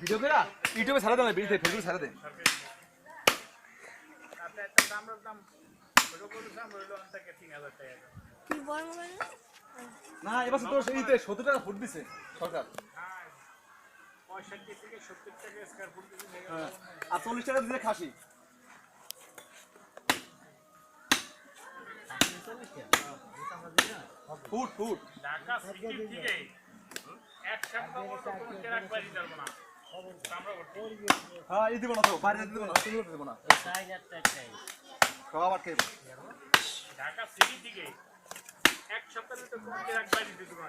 Video করে ইউটিউবে ছাড়া দেন, ভিডিও ফেসবুকে ছাড়া দেন। আপনি একটা দাম ভিডিও করে দাম হইলো অন্তকে 3000 টাকা। কি বল মানে? না এবার তো এইতে 70 টাকা ফুট দিছে সরকার। হ্যাঁ 65 থেকে 70 টাকা স্কয়ার ফুট দিছে। হ্যাঁ আর 40 টাকা দিলে খাসি। ফুট ফুট ঢাকা সিটি থেকে এক সপ্তাহ মতো কোনো ট্রাক বাড়ি যাব না। আমরা হ্যাঁ এই দিব না তো, বাইরে দিব না, তুমি দিব না। সব আটকে ঢাকা সিটি থেকে এক সপ্তাহের ভিতরে কোনো ট্রাক বাড়ি দিতে না।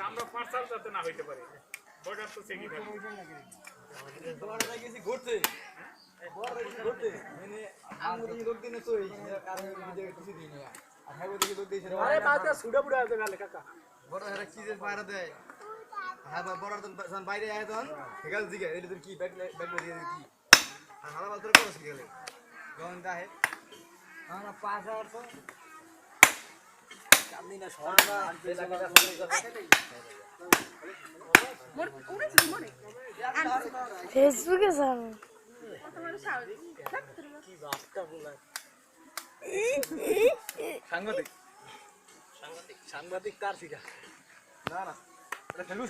আমরা পার্সাল যাতে না হইতে পারে। বর্ডার তো চেকিং থাকে। বড়রা গেছি ঘুরতে ঘুরতে মানে আমরা এই লোক দিনে তো এই কারণ ভিডিও কিছু দিই না আর হ্যাঁ ওদিকে লোক দিয়েছে আরে বাতা সুডা বুড়া আছে গালে কাকা বড় হারা কি যে বাইরে দেয় হ্যাঁ বড় তো বাইরে আয় তখন ঠিক আছে দিকে এটা তোর কি ব্যাগ দিয়ে কি আর হালা বালতরে করছিস গেলে যখন দা হে আমরা 5000 তো আপনি না সরকার ফেসবুকে যান কি বাপটা বলা সাংবাদিক সাংবাদিক কার শিখা না না এটা ফেসবুক